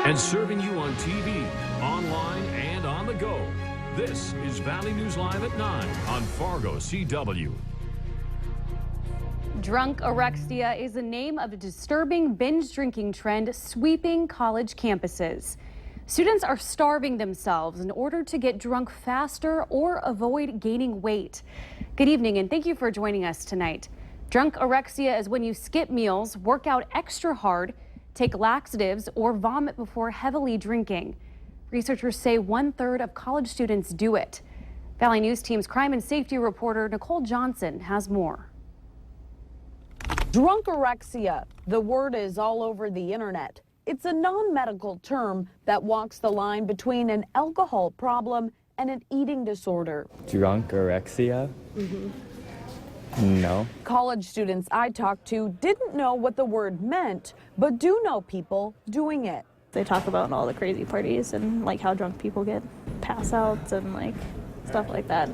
And serving you on TV, online, and on the go. This is Valley News Live at 9 on Fargo CW. Drunk Orexia is the name of a disturbing binge drinking trend sweeping college campuses. Students are starving themselves in order to get drunk faster or avoid gaining weight. Good evening and thank you for joining us tonight. Drunk Orexia is when you skip meals, work out extra hard, take laxatives, or vomit before heavily drinking. Researchers say 1/3 of college students do it. Valley News Team's crime and safety reporter Nicole Johnson has more. Drunk orexia. The word is all over the internet. It's a non-medical term that walks the line between an alcohol problem and an eating disorder. Drunk orexia? No. College students I talked to didn't know what the word meant, but do know people doing it. They talk about all the crazy parties and like how drunk people get pass outs and like stuff like that.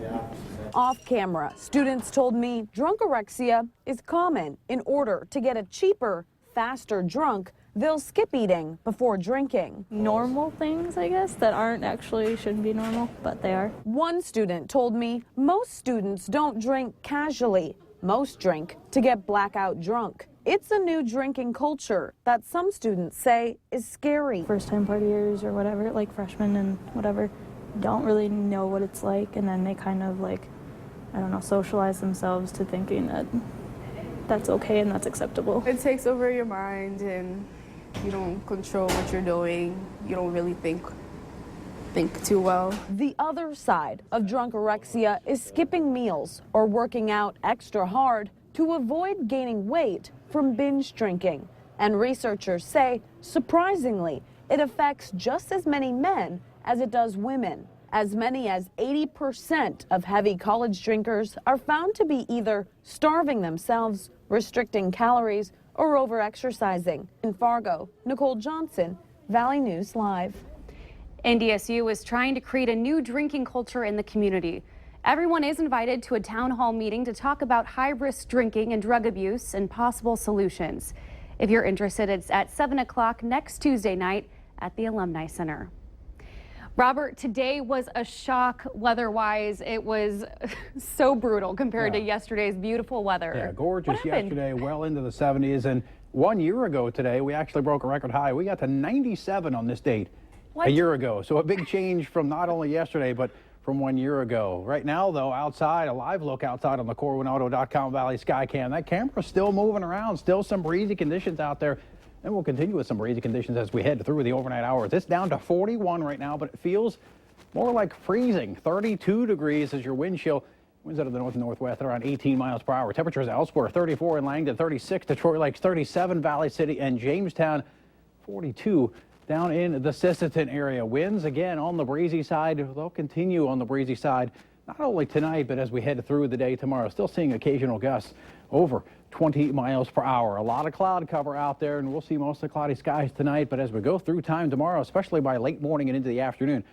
Off camera, students told me drunk orexia is common. In order to get a cheaper, faster drunk, they'll skip eating before drinking. Normal things, I guess, that aren't actually shouldn't be normal, but they are. One student told me most students don't drink casually. Most drink to get blackout drunk. It's a new drinking culture that some students say is scary. First-time partiers or whatever, like freshmen and whatever, don't really know what it's like, and then they kind of like, I don't know, socialize themselves to thinking that that's okay and that's acceptable. It takes over your mind and you don't control what you're doing. You don't really think too well. The other side of drunk orexia is skipping meals or working out extra hard to avoid gaining weight from binge drinking. And researchers say, surprisingly, it affects just as many men as it does women. As many as 80% of heavy college drinkers are found to be either starving themselves, restricting calories, or over-exercising. In Fargo, Nicole Johnson, Valley News Live. NDSU is trying to create a new drinking culture in the community. Everyone is invited to a town hall meeting to talk about high-risk drinking and drug abuse and possible solutions. If you're interested, it's at 7 o'clock next Tuesday night at the Alumni Center. Robert, today was a shock weather-wise. It was so brutal compared to yesterday's beautiful weather. Yeah, gorgeous yesterday, well into the 70s. And 1 year ago today, we actually broke a record high. We got to 97 on this date a year ago. So a big change from not only yesterday, but from 1 year ago. Right now, though, outside, a live look outside on the CorwinAuto.com Valley Skycam. That camera's still moving around, still some breezy conditions out there. And we'll continue with some breezy conditions as we head through the overnight hours. It's down to 41 right now, but it feels more like freezing. 32 degrees is your wind chill. Winds out of the north and northwest at around 18 miles per hour. Temperatures elsewhere, 34 in Langdon, 36 Detroit Lakes, 37 Valley City and Jamestown, 42 down in the Sisseton area. Winds again on the breezy side. They'll continue on the breezy side, not only tonight, but as we head through the day tomorrow. Still seeing occasional gusts over 20 miles per hour. A lot of cloud cover out there, and we'll see mostly cloudy skies tonight. But as we go through time tomorrow, especially by late morning and into the afternoon,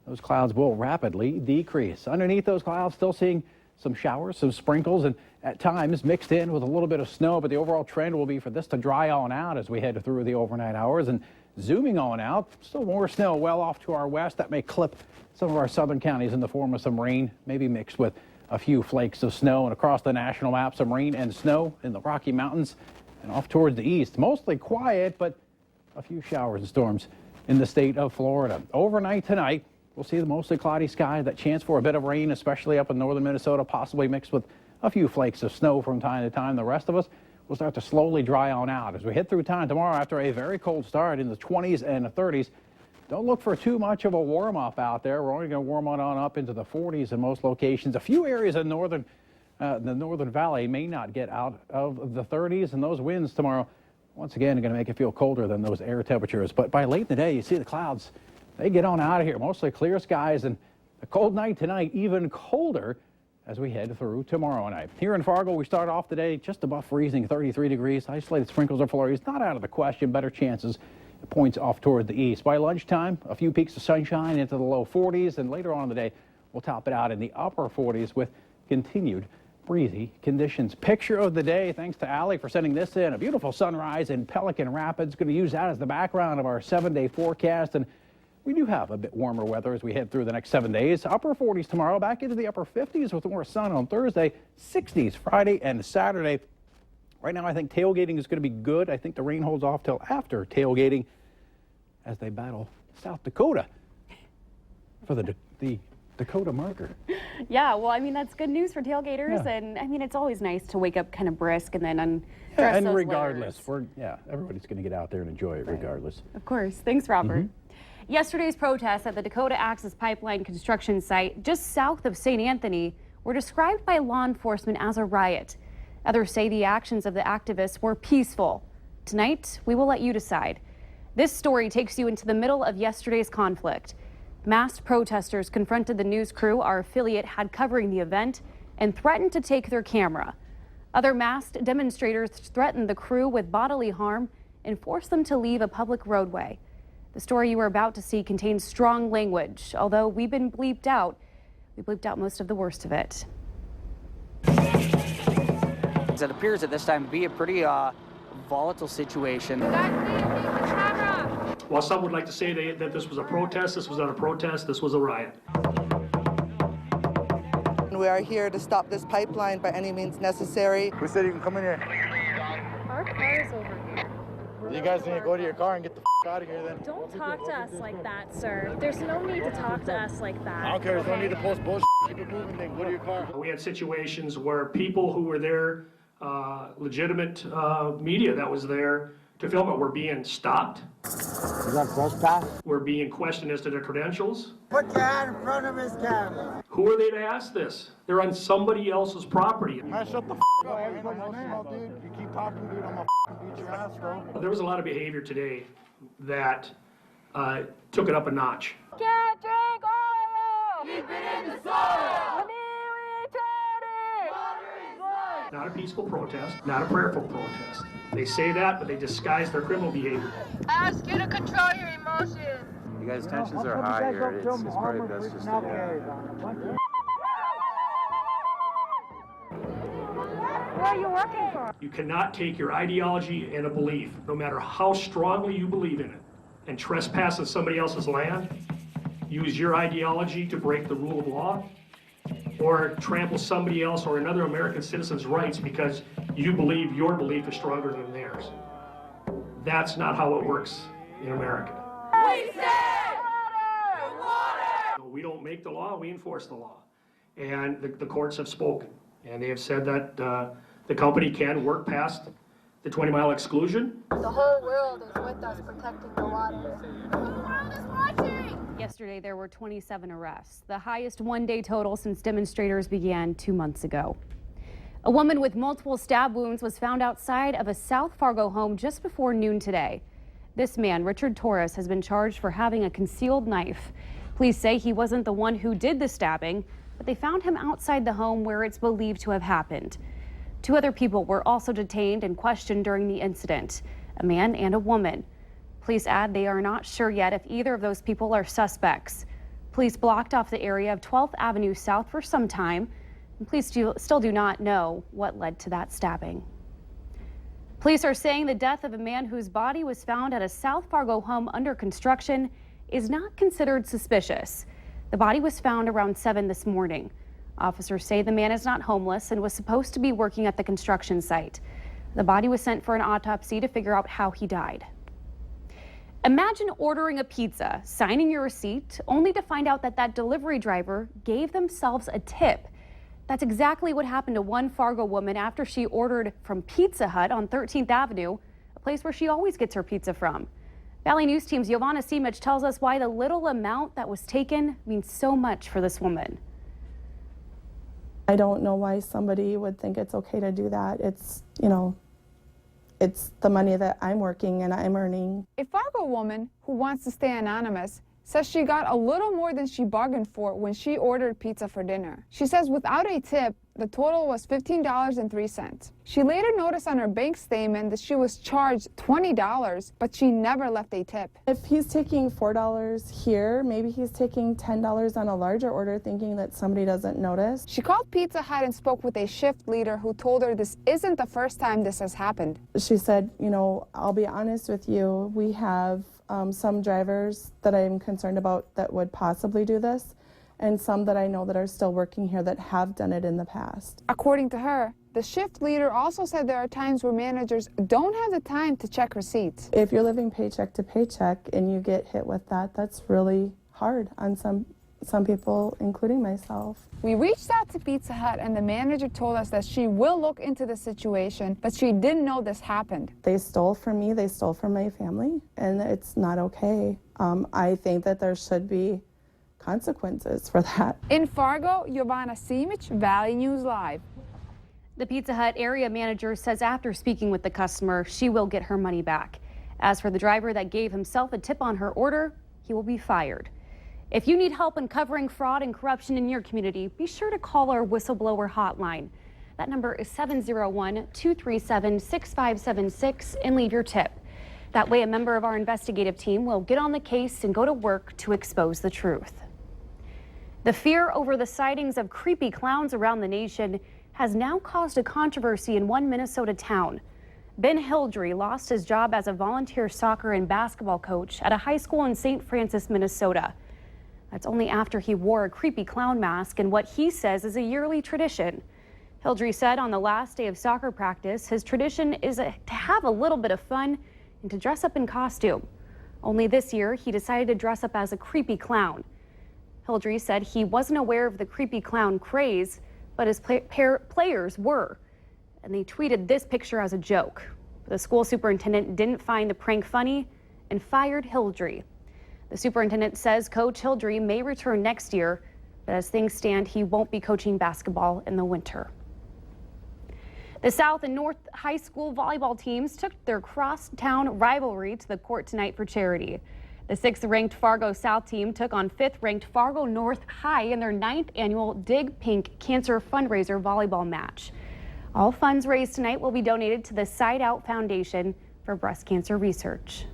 those clouds will rapidly decrease. Underneath those clouds, still seeing some showers, some sprinkles, and at times mixed in with a little bit of snow. But the overall trend will be for this to dry on out as we head through the overnight hours. And zooming on out, still more snow well off to our west. That may clip some of our southern counties in the form of some rain, maybe mixed with a few flakes of snow. And across the national map, some rain and snow in the Rocky Mountains and off towards the east. Mostly quiet, but a few showers and storms in the state of Florida. Overnight tonight, we'll see the mostly cloudy sky, that chance for a bit of rain, especially up in northern Minnesota, possibly mixed with a few flakes of snow from time to time. The rest of us will start to slowly dry on out as we head through time tomorrow after a very cold start in the 20s and the 30s. Don't look for too much of a warm-up out there. We're only going to warm on up into the 40s in most locations. A few areas in the Northern Valley may not get out of the 30s, and those winds tomorrow, once again, are going to make it feel colder than those air temperatures. But by late in the day, you see the clouds. They get on out of here. Mostly clear skies, and a cold night tonight, even colder as we head through tomorrow night. Here in Fargo, we start off the day just above freezing, 33 degrees. Isolated sprinkles or flurries, not out of the question. Better chances. Points off toward the east. By lunchtime, a few peaks of sunshine into the low 40s, and later on in the day, we'll top it out in the upper 40s with continued breezy conditions. Picture of the day, thanks to Allie for sending this in. A beautiful sunrise in Pelican Rapids. Going to use that as the background of our 7-day forecast. And we do have a bit warmer weather as we head through the next 7 days. Upper 40s tomorrow, back into the upper 50s with more sun on Thursday. 60s Friday and Saturday. Right now, I think tailgating is going to be good. I think the rain holds off till after tailgating as they battle South Dakota for the Dakota marker. Yeah, well, I mean, that's good news for tailgaters. Yeah. And I mean, it's always nice to wake up kind of brisk and then undress and those regardless, layers. Everybody's going to get out there and enjoy it regardless. Of course. Thanks, Robert. Yesterday's protests at the Dakota Access Pipeline construction site just south of St. Anthony were described by law enforcement as a riot. Others say the actions of the activists were peaceful. Tonight, we will let you decide. This story takes you into the middle of yesterday's conflict. Masked protesters confronted the news crew our affiliate had covering the event and threatened to take their camera. Other masked demonstrators threatened the crew with bodily harm and forced them to leave a public roadway. The story you are about to see contains strong language. Although we've been bleeped out, we bleeped out most of the worst of it. It appears at this time to be a pretty volatile situation. While some would like to say that this was a protest, this was not a protest, this was a riot. We are here to stop this pipeline by any means necessary. Who said you can come in here? Our car is over here. You guys need to go to your car and get the out of here then. Don't talk to us like that, sir. There's no need to talk to us like that. I don't care. There's no need to post bullshit. Keep it moving then. Go to your car. We had situations where people who were there, legitimate media that was there to film it, were being stopped. Is that trespass? We're being questioned as to their credentials. Put your hand in front of his camera. Who are they to ask this? They're on somebody else's property. Man, shut the up. Dude. You keep talking, dude. I'm gonna beat your ass, bro. There was a lot of behavior today that took it up a notch. Can't drink oil! Keep it in the soil! Not a peaceful protest, not a prayerful protest. They say that, but they disguise their criminal behavior. I ask you to control your emotions. You guys' tensions are high here. It's probably best just to... Who are you working for? You cannot take your ideology and a belief, no matter how strongly you believe in it, and trespass on somebody else's land, use your ideology to break the rule of law, or trample somebody else or another American citizen's rights because you believe your belief is stronger than theirs. That's not how it works in America. We stand! Water! We don't make the law, we enforce the law. And the courts have spoken, and they have said that the company can work past the 20-mile exclusion. The whole world is with us protecting the water. The world is watching! Yesterday, there were 27 arrests, the highest one-day total since demonstrators began 2 months ago. A woman with multiple stab wounds was found outside of a South Fargo home just before noon today. This man, Richard Torres, has been charged for having a concealed knife. Police say he wasn't the one who did the stabbing, but they found him outside the home where it's believed to have happened. 2 other people were also detained and questioned during the incident, a man and a woman. Police add they are not sure yet if either of those people are suspects. Police blocked off the area of 12th Avenue South for some time, and police still do not know what led to that stabbing. Police are saying the death of a man whose body was found at a South Fargo home under construction is not considered suspicious. The body was found around 7 this morning. Officers say the man is not homeless and was supposed to be working at the construction site. The body was sent for an autopsy to figure out how he died. Imagine ordering a pizza, signing your receipt, only to find out that that delivery driver gave themselves a tip. That's exactly what happened to one Fargo woman after she ordered from Pizza Hut on 13th Avenue, a place where she always gets her pizza from. Valley News Team's Giovanna Simic tells us why the little amount that was taken means so much for this woman. I don't know why somebody would think it's okay to do that. It's, it's the money that I'm working and I'm earning. A Fargo woman who wants to stay anonymous says she got a little more than she bargained for when she ordered pizza for dinner. She says without a tip, the total was $15.03. She later noticed on her bank statement that she was charged $20, but she never left a tip. If he's taking $4 here, maybe he's taking $10 on a larger order thinking that somebody doesn't notice. She called Pizza Hut and spoke with a shift leader who told her this isn't the first time this has happened. She said, you know, I'll be honest with you, we have some drivers that I'm concerned about that would possibly do this, and some that I know that are still working here that have done it in the past. According to her, the shift leader also said there are times where managers don't have the time to check receipts. If you're living paycheck to paycheck and you get hit with that, that's really hard on some people, including myself. We reached out to Pizza Hut and the manager told us that she will look into the situation, but she didn't know this happened. They stole from me, they stole from my family, and it's not okay. I think that there should be consequences for that. In Fargo, Giovanna Simic, Valley News Live. The Pizza Hut area manager says after speaking with the customer, she will get her money back. As for the driver that gave himself a tip on her order, he will be fired. If you need help uncovering fraud and corruption in your community, be sure to call our whistleblower hotline. That number is 701-237-6576 and leave your tip. That way, a member of our investigative team will get on the case and go to work to expose the truth. The fear over the sightings of creepy clowns around the nation has now caused a controversy in one Minnesota town. Ben Hildry lost his job as a volunteer soccer and basketball coach at a high school in St. Francis, Minnesota. That's only after he wore a creepy clown mask in what he says is a yearly tradition. Hildry said on the last day of soccer practice, his tradition is to have a little bit of fun and to dress up in costume. Only this year, he decided to dress up as a creepy clown. Hildry said he wasn't aware of the creepy clown craze, but his players were. And they tweeted this picture as a joke. The school superintendent didn't find the prank funny and fired Hildry. The superintendent says Coach Hildry may return next year, but as things stand, he won't be coaching basketball in the winter. The South and North High School volleyball teams took their crosstown rivalry to the court tonight for charity. The 6th-ranked Fargo South team took on 5th-ranked Fargo North High in their 9th annual Dig Pink Cancer fundraiser volleyball match. All funds raised tonight will be donated to the Side Out Foundation for breast cancer research.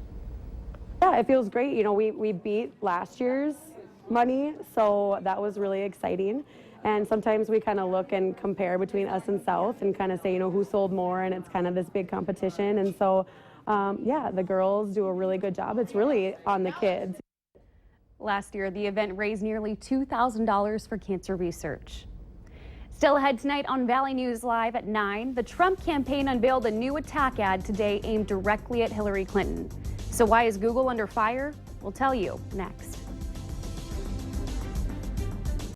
Yeah, it feels great. You know, we beat last year's money, so that was really exciting. And sometimes we kind of look and compare between us and South and kind of say, you know, who sold more, and it's kind of this big competition. And so, yeah, the girls do a really good job. It's really on the kids. Last year, the event raised nearly $2,000 for cancer research. Still ahead tonight on Valley News Live at 9, the Trump campaign unveiled a new attack ad today aimed directly at Hillary Clinton. So why is Google under fire? We'll tell you next.